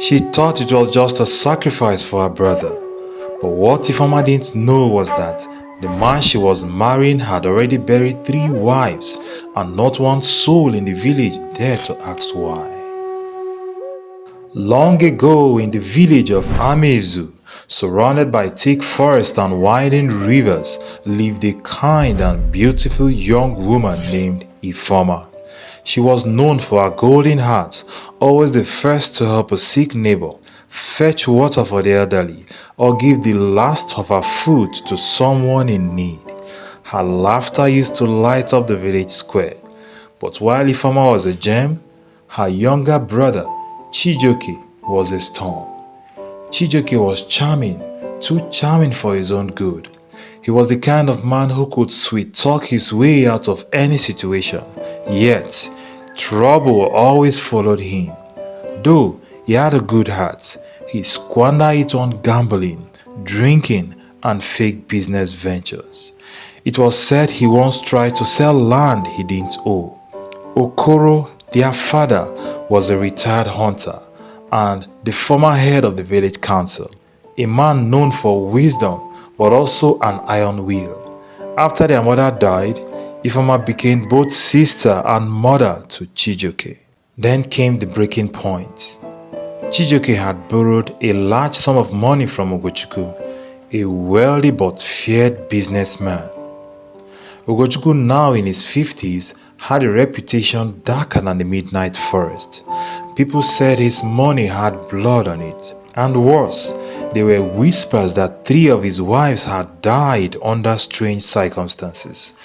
She thought it was just a sacrifice for her brother. But what Ifeoma didn't know was that the man she was marrying had already buried 3 wives and not one soul in the village dared to ask why. Long ago in the village of Amaizu, surrounded by thick forest and winding rivers, lived a kind and beautiful young woman named Ifeoma. She was known for her golden heart, always the first to help a sick neighbor, fetch water for the elderly, or give the last of her food to someone in need. Her laughter used to light up the village square. But while Ifeoma was a gem, her younger brother, Chijioke, was a storm. Chijioke was charming, too charming for his own good. He was the kind of man who could sweet-talk his way out of any situation, yet trouble always followed him. Though he had a good heart, he squandered it on gambling, drinking, and fake business ventures. It was said he once tried to sell land he didn't owe. Okoro, their father, was a retired hunter and the former head of the village council, a man known for wisdom but also an iron will. After their mother died, Ifeoma became both sister and mother to Chijioke. Then came the breaking point. Chijioke had borrowed a large sum of money from Ugochukwu, a wealthy but feared businessman. Ugochukwu, now in his 50s, had a reputation darker than the midnight forest. People said his money had blood on it. And worse, there were whispers that 3 of his wives had died under strange circumstances.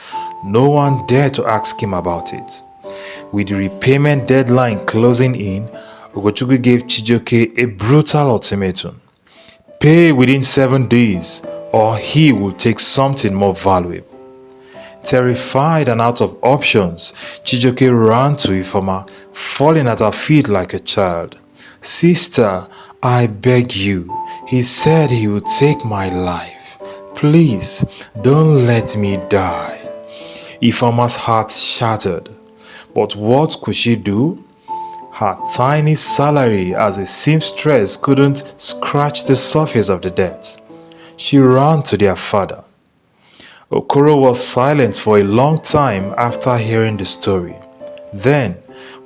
No one dared to ask him about it. With the repayment deadline closing in, Ugochukwu gave Chijioke a brutal ultimatum. Pay within 7 days or he will take something more valuable. Terrified and out of options, Chijioke ran to Ifeoma, falling at her feet like a child. "Sister, I beg you," he said, "he will take my life. Please, don't let me die." Ifeoma's heart shattered. But what could she do? Her tiny salary as a seamstress couldn't scratch the surface of the debt. She ran to their father. Okoro was silent for a long time after hearing the story. Then,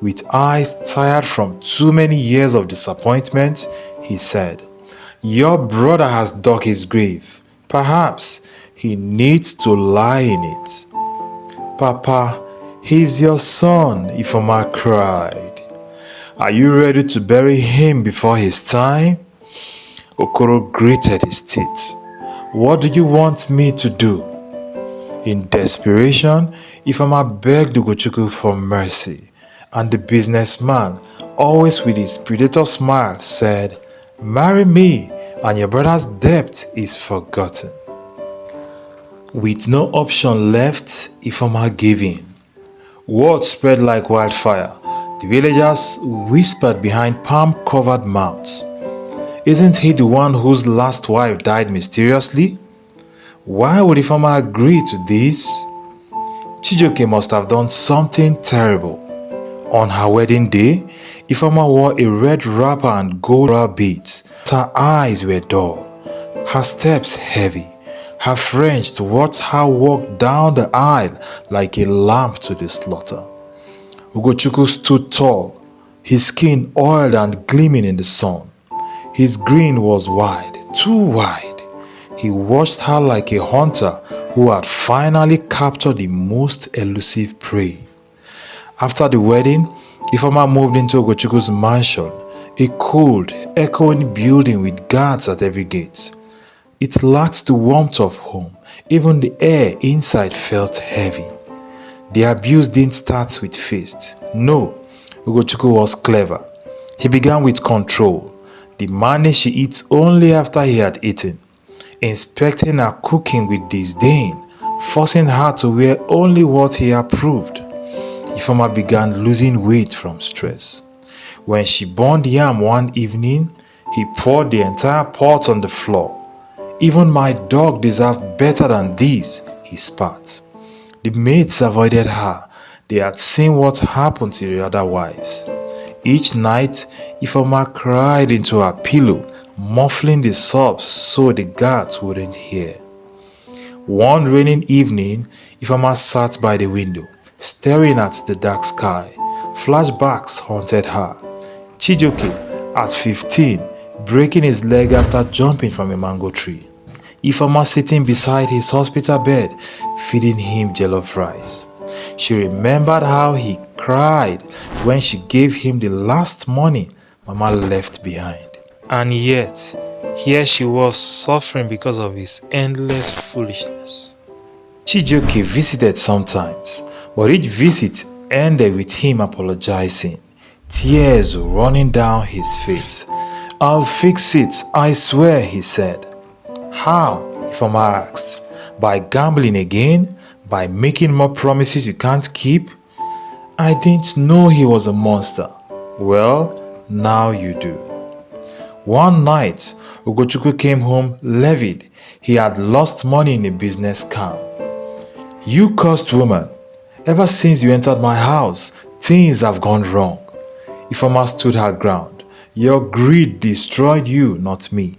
with eyes tired from too many years of disappointment, he said, "Your brother has dug his grave. Perhaps he needs to lie in it." "Papa, he's your son," Ifeoma cried. "Are you ready to bury him before his time?" Okoro gritted his teeth. "What do you want me to do?" In desperation, Ifeoma begged Ugochukwu for mercy, and the businessman, always with his predator smile, said, "Marry me and your brother's debt is forgotten." With no option left, Ifeoma gave in. Word spread like wildfire. The villagers whispered behind palm-covered mouths. "Isn't he the one whose last wife died mysteriously? Why would Ifeoma agree to this?" Chijioke must have done something terrible. On her wedding day, Ifeoma wore a red wrapper and gold beads. Her eyes were dull, her steps heavy. Her friends watched her walk down the aisle like a lamb to the slaughter. Ugochukwu stood tall, his skin oiled and gleaming in the sun. His grin was wide, too wide. He watched her like a hunter who had finally captured the most elusive prey. After the wedding, Ifeoma moved into Ugochukwu's mansion, a cold, echoing building with guards at every gate. It lacked the warmth of home. Even the air inside felt heavy. The abuse didn't start with feast. No, Ugochukwu was clever. He began with control, demanding she eat only after he had eaten, inspecting her cooking with disdain, forcing her to wear only what he approved. Ifeoma began losing weight from stress. When she burned yam one evening, he poured the entire pot on the floor. "Even my dog deserved better than this," he spat. The maids avoided her. They had seen what happened to the other wives. Each night, Ifeoma cried into her pillow, muffling the sobs so the guards wouldn't hear. One rainy evening, Ifeoma sat by the window, staring at the dark sky. Flashbacks haunted her. Chijioke, at 15, breaking his leg after jumping from a mango tree. Ifeoma sitting beside his hospital bed, feeding him jollof rice. She remembered how he cried when she gave him the last money Mama left behind. And yet, here she was suffering because of his endless foolishness. Chijioke visited sometimes, but each visit ended with him apologizing, tears running down his face. "I'll fix it, I swear," he said. "How?" Ifeoma asked. "By gambling again? By making more promises you can't keep?" "I didn't know he was a monster." "Well, now you do." One night, Ugochukwu came home livid. He had lost money in a business scam. "You cursed woman. Ever since you entered my house, things have gone wrong." Ifeoma stood her ground. "Your greed destroyed you, not me."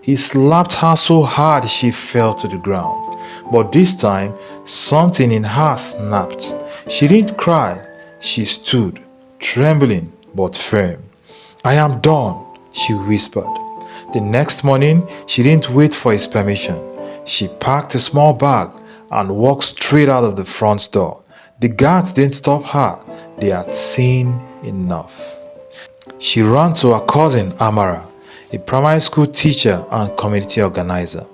He slapped her so hard she fell to the ground. But this time, something in her snapped. She didn't cry. She stood, trembling but firm. "I am done," she whispered. The next morning, she didn't wait for his permission. She packed a small bag and walked straight out of the front door. The guards didn't stop her. They had seen enough. She ran to her cousin Amara, a primary school teacher and community organizer.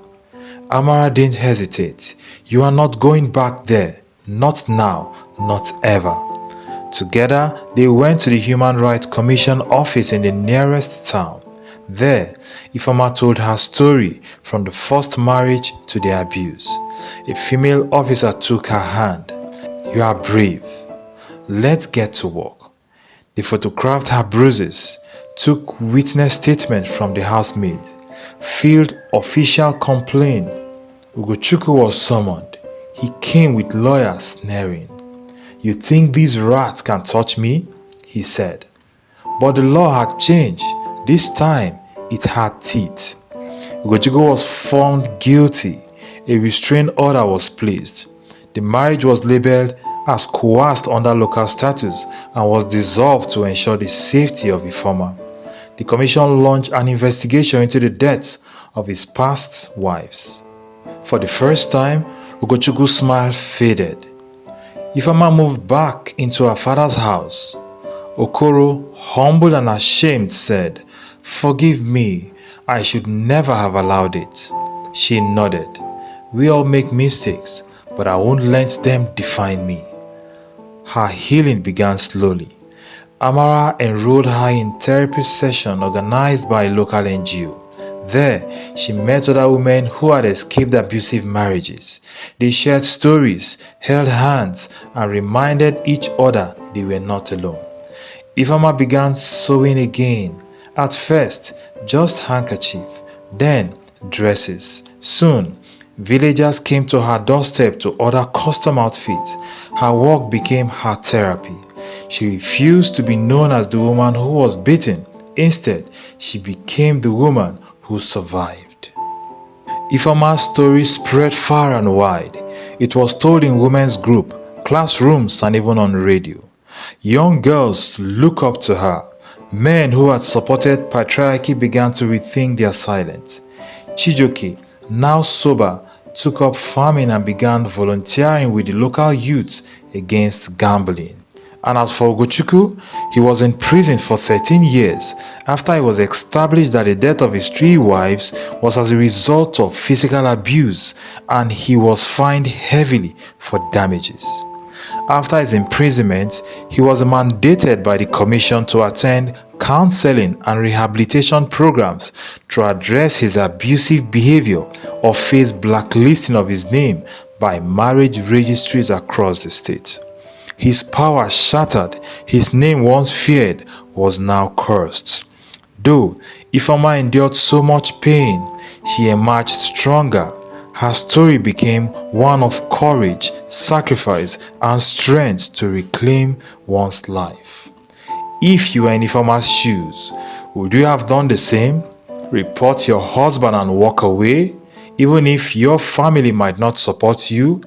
Amara didn't hesitate. "You are not going back there. Not now, not ever." Together, they went to the Human Rights Commission office in the nearest town. There, Ifeoma told her story from the first marriage to the abuse. A female officer took her hand. "You are brave. Let's get to work." They photographed her bruises, took witness statements from the housemaid, filed official complaint. Ugochukwu was summoned. He came with lawyers sneering. "You think these rats can touch me?" he said. But the law had changed. This time, it had teeth. Ugochukwu was found guilty. A restraining order was placed. The marriage was labeled as coerced under local statutes and was dissolved to ensure the safety of Ifeoma. The commission launched an investigation into the deaths of his past wives. For the first time, Ugochukwu's smile faded. Ifeoma moved back into her father's house. Okoro, humble and ashamed, said, "Forgive me, I should never have allowed it." She nodded. "We all make mistakes, but I won't let them define me." Her healing began slowly. Amara enrolled her in therapy session organized by a local NGO. There, she met other women who had escaped abusive marriages. They shared stories, held hands, and reminded each other they were not alone. Ifeoma began sewing again. At first, just handkerchief, then dresses. Soon, villagers came to her doorstep to order custom outfits. Her work became her therapy. She refused to be known as the woman who was beaten. Instead, she became the woman who survived. Ifeoma's story spread far and wide. It was told in women's groups, classrooms, and even on radio. Young girls looked up to her. Men who had supported patriarchy began to rethink their silence. Chijioke, now sober, took up farming and began volunteering with the local youth against gambling. And as for Ugochukwu, he was in prison for 13 years after it was established that the death of his 3 wives was as a result of physical abuse, and he was fined heavily for damages. After his imprisonment, he was mandated by the commission to attend counseling and rehabilitation programs to address his abusive behavior or face blacklisting of his name by marriage registries across the state. His power shattered, his name once feared was now cursed. Though Ifeoma endured so much pain, she emerged stronger. Her story became one of courage, sacrifice, and strength to reclaim one's life. If you were in Ifeoma's shoes, would you have done the same? Report your husband and walk away, even if your family might not support you?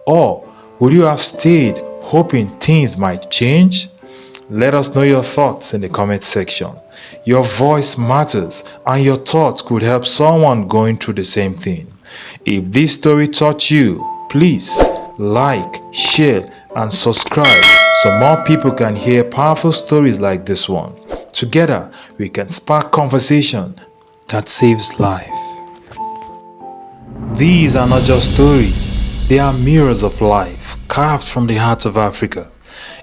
Or would you have stayed hoping things might change? Let us know your thoughts in the comment section. Your voice matters and your thoughts could help someone going through the same thing. If this story taught you, please like, share, and subscribe so more people can hear powerful stories like this one. Together, we can spark conversation that saves life. These are not just stories, they are mirrors of life carved from the heart of Africa.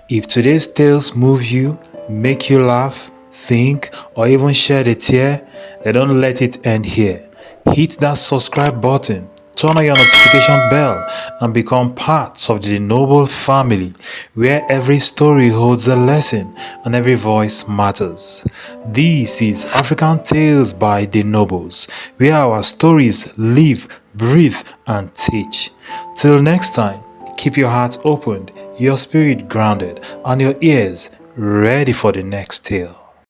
If today's tales move you, make you laugh, think, or even shed a tear, then don't let it end here. Hit that subscribe button, turn on your notification bell, and become part of the Noble family, where every story holds a lesson and every voice matters. This is African Tales by the Nobles, where our stories live, breathe, and teach. Till next time, keep your heart opened, your spirit grounded, and your ears ready for the next tale.